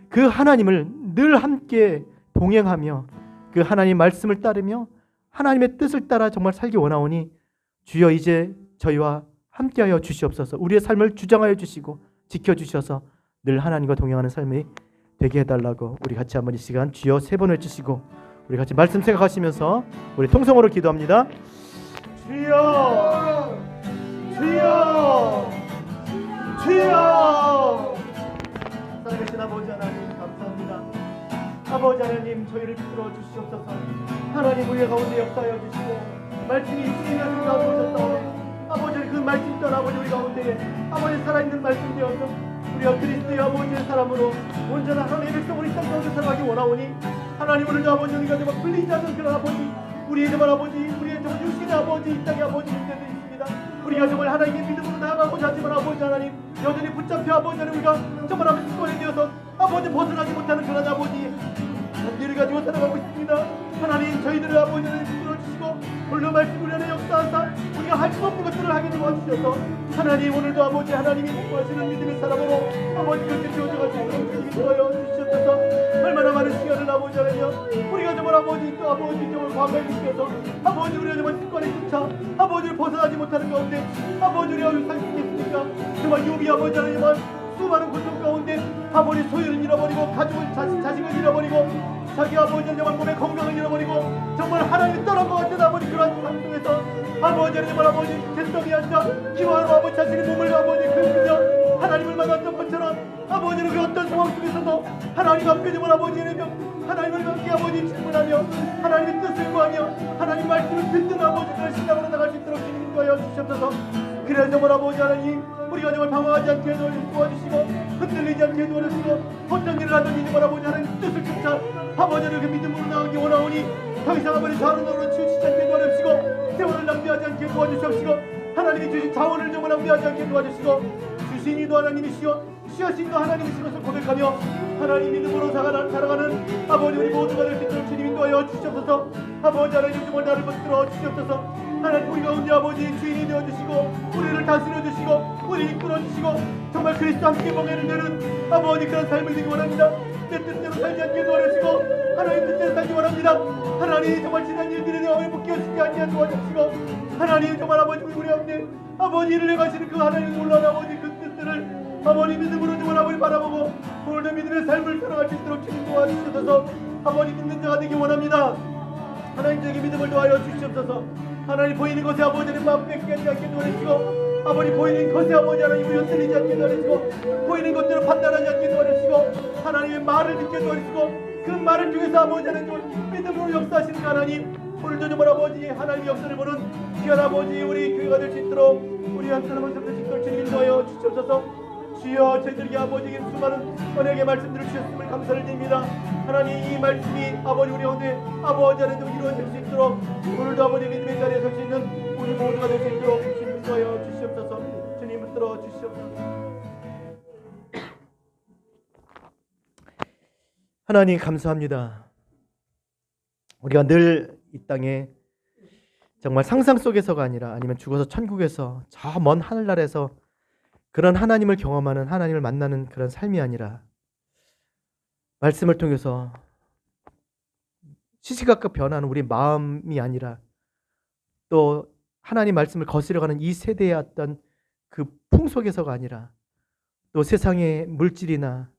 그 하나님을 늘 함께 동행하며 그 하나님 말씀을 따르며 하나님의 뜻을 따라 정말 살기 원하오니 주여 이제 저희와 함께하여 주시옵소서. 우리의 삶을 주장하여 주시고 지켜주셔서 늘 하나님과 동행하는 삶이 되게 해달라고 우리 같이 한번 이 시간 주여 3번 외치시고 우리 같이 말씀 생각하시면서 우리 통성으로 기도합니다. 주여 주여 주여. 살아계신 아버지 하나님 감사합니다. 아버지 하나님, 저희를 붙들어 주시옵소서. 하나님, 우리 가운데 역사하여 주시고 말씀이 육신이라는 가운데 오셨사오니 아버지, 그 말씀 떠나 아버지 우리 가운데 아버지 살아있는 말씀 되어서 우리가 그리스도의 아버지의 사람으로 온전한 하나님의 백성 우리 땅 가운데 살아가기 원하오니 하나님, 오늘도 아버지 우리가 정말 풀리지 않는 그런 아버지, 우리의 정말 아버지, 우리의 정말 육신의 아버지, 이 땅의 아버지 문제도 있습니다. 우리가 정말 하나님의 믿음으로 나아가고자 하지만 아버지 하나님, 여전히 붙잡혀 아버지 하나님, 우리가 정말 아버지 습관이 되어서 아버지 벗어나지 못하는 그런 아버지 한계를 가지고 살아가고 있습니다. 하나님, 저희들의 아버지를 붙들어주시고 홀로 말씀 우리 안에 역사하사 우리가 할 수 없는 것들을 하게 도와주셔서 하나님, 오늘도 아버지 하나님이 공부하시는 믿음의 사람으로 아버지 그렇게 되어져가지고 인도하여 주시옵소서. 얼마나 많은 시간을 아버지 하나님, 우리가 정말 아버지 또 아버지 정말 과거에 느껴서 아버지 우리가 정말 습관에 쫓아 아버지를 벗어나지 못하는 가운데 아버지 우리가 살수 있겠습니까? 정말 유비 아버지 하나님, 수많은 고통 가운데 아버지 소유를 잃어버리고 가족을 자식을 잃어버리고 자기 아버지는 정말 몸의 건강을 잃어버리고 정말 하나님이 떠난 것 같은 아버지 그러한 상황 속에서 아버지는 정말 아버지 개떡이 앉아 기도하는 아버지 자신의 몸을 아버지 긁으며 하나님을 만났던 것처럼 아버지는 그 어떤 상황 속에서도 하나님 앞에 정말 아버지는 하나님을 함께 아버지 질문하며 하나님의 뜻을 구하며 하나님 말씀을 듣는 아버지 그런 신앙으로 나갈 수 있도록 주님 인도하여 주시옵소서. 그래야 정말 아버지 하나님, 우리가 정말 방황하지 않게 도와주시고 흔들리지 않게 도와주시고 어떤 일을 하든지 정말 아버지 하나님 뜻을 쫓아 아버지 하나님 그 믿음으로 나오기 원하오니 더 이상 아버지 자원으로 치우치지 않게 도와주시고 세월을 낭비하지 않게 도와주시옵시고 하나님이 주신 자원을 정말 낭비하지 않게 도와주시고 주신 이도 하나님이시오 주신 이도 하나님이신 것을 고백하며 하나님 믿음으로 살아가는 아버지 우리 모두가 될 수 있도록 주님 인도하여 주시옵소서. 아버지 하나님 정말 나를 붙들어 주시옵소서. 하나님, 우리 가운데 아버지 주인이 되어주시고 우리를 다스려주시고 우리를 이끌어주시고 정말 그리스도 함께 멍에를 내는 아버지 그런 삶을 되기 원합니다. 내 뜻대로 살지 않게 도와주시고 하나님 뜻대로 살기 원합니다. 하나님, 정말 지난 일들에 대하여 묶여지지 않게 도와주시고 하나님, 정말 아버지 우리 가운데 아버지 일을 해가시는 그 하나님 놀라운 아버지 그 뜻들을 아버지 믿음으로 정말 아버지 바라보고 오늘도 믿음의 삶을 살아갈 수 있도록 주님 도와주셔서 아버지 믿는 자가 되기 원합니다. 하나님, 저에게 믿음을 도와여 주시옵소서. 하나님, 보이는 것에 아버지는 마음 뺏기지 않게 도와주시고 아버지 보이는 것에 아버지 하나님 흔들리지 않게 도와주시고 보이는 것대로 판단하지 않게 도와주시고 하나님의 말을 듣게 도와주시고 그 말을 통해서 아버지 하나님 믿음으로 역사하시는 하나님, 오늘도 정말 아버지 하나님 역사를 보는 귀한 아버지 우리 교회가 될 수 있도록 우리 한 사람을 섬길 수 있도록 주님 인도하여 주시옵소서. 주여, 저희들에게 아버지에게 수많은 언약의 말씀들을 주셨음을 감사를 드립니다. 하나님, 이 말씀이 아버지 우리 가운데 아버지 안에도 이루어질 수 있도록 오늘도 아버지 믿음의 자리에 설 수 있는 우리 모두가 될 수 있도록 주님 인도하여 주시옵소서. 주님 붙들어 주시옵소서. 하나님 감사합니다. 우리가 늘 이 땅에 정말 상상 속에서가 아니라 아니면 죽어서 천국에서 저 먼 하늘나라에서 그런 하나님을 경험하는, 하나님을 만나는 그런 삶이 아니라 말씀을 통해서 시시각각 변하는 우리 마음이 아니라 또 하나님 말씀을 거스려가는 이 세대의 어떤 그 풍속에서가 아니라 또 세상의 물질이나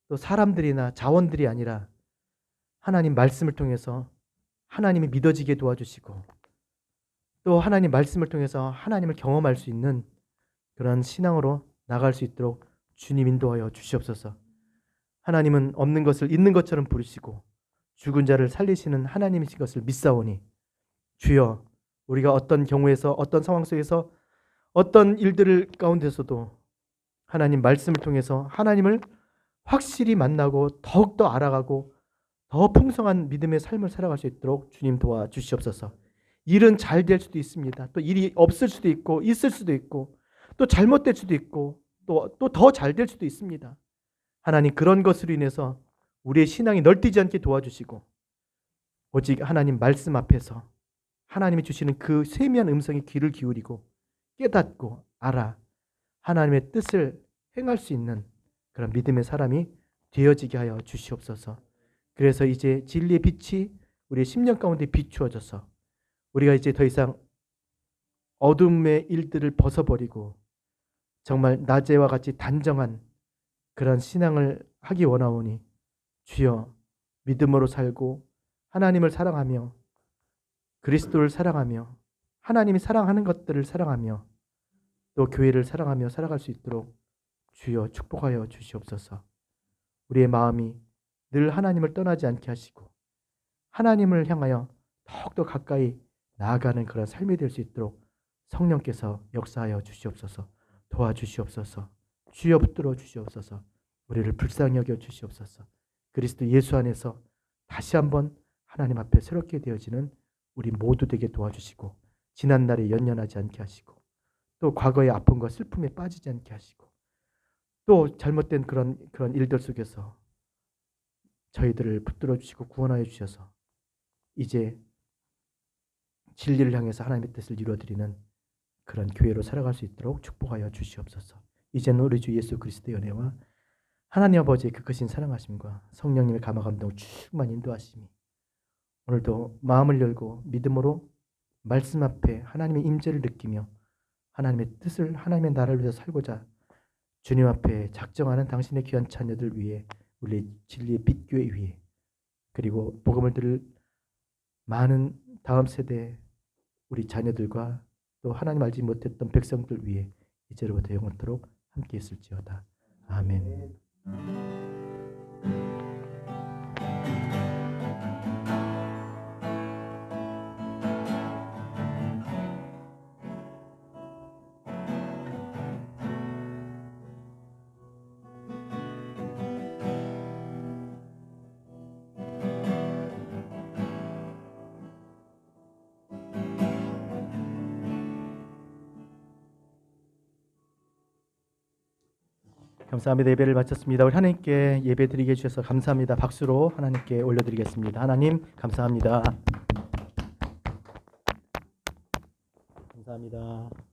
또 사람들이나 자원들이 아니라 하나님 말씀을 통해서 하나님이 믿어지게 도와주시고 또 하나님 말씀을 통해서 하나님을 경험할 수 있는 그런 신앙으로 나갈 수 있도록 주님 인도하여 주시옵소서. 하나님은 없는 것을 있는 것처럼 부르시고 죽은 자를 살리시는 하나님이신 것을 믿사오니 주여, 우리가 어떤 경우에서 어떤 상황 속에서 어떤 일들을 가운데서도 하나님 말씀을 통해서 하나님을 확실히 만나고 더욱더 알아가고 더 풍성한 믿음의 삶을 살아갈 수 있도록 주님 도와주시옵소서. 일은 잘 될 수도 있습니다. 또 일이 없을 수도 있고 있을 수도 있고 또 잘못될 수도 있고 또 더 잘 될 수도 있습니다. 하나님, 그런 것으로 인해서 우리의 신앙이 널뛰지 않게 도와주시고 오직 하나님 말씀 앞에서 하나님이 주시는 그 세미한 음성에 귀를 기울이고 깨닫고 알아 하나님의 뜻을 행할 수 있는 그런 믿음의 사람이 되어지게 하여 주시옵소서. 그래서 이제 진리의 빛이 우리의 심령 가운데 비추어져서 우리가 이제 더 이상 어둠의 일들을 벗어버리고 정말 낮에와 같이 단정한 그런 신앙을 하기 원하오니 주여, 믿음으로 살고 하나님을 사랑하며 그리스도를 사랑하며 하나님이 사랑하는 것들을 사랑하며 또 교회를 사랑하며 살아갈 수 있도록 주여 축복하여 주시옵소서. 우리의 마음이 늘 하나님을 떠나지 않게 하시고 하나님을 향하여 더욱더 가까이 나아가는 그런 삶이 될 수 있도록 성령께서 역사하여 주시옵소서. 도와주시옵소서. 주여 붙들어 주시옵소서. 우리를 불쌍히 여겨 주시옵소서. 그리스도 예수 안에서 다시 한번 하나님 앞에 새롭게 되어지는 우리 모두 되게 도와주시고 지난날에 연연하지 않게 하시고 또 과거의 아픔과 슬픔에 빠지지 않게 하시고 또 잘못된 그런 일들 속에서 저희들을 붙들어 주시고 구원하여 주셔서 이제 진리를 향해서 하나님의 뜻을 이루어드리는 그런 교회로 살아갈 수 있도록 축복하여 주시옵소서. 이제는 우리 주 예수 그리스도의 은혜와 하나님 아버지의 그 크신 사랑하심과 성령님의 감화감동을 충만히 인도하심이 오늘도 마음을 열고 믿음으로 말씀 앞에 하나님의 임재를 느끼며 하나님의 뜻을, 하나님의 나라를 위해서 살고자 주님 앞에 작정하는 당신의 귀한 자녀들 위해, 우리 진리의 빛교회 위해, 그리고 복음을 들을 많은 다음 세대 우리 자녀들과 또 하나님 알지 못했던 백성들 위해 이제로부터 영원토록 함께 있을지어다. 아멘. 감사합니다. 예배를 마쳤습니다. 우리 하나님께 예배드리게 해주셔서 감사합니다. 박수로 하나님께 올려드리겠습니다. 하나님 감사합니다. 감사합니다.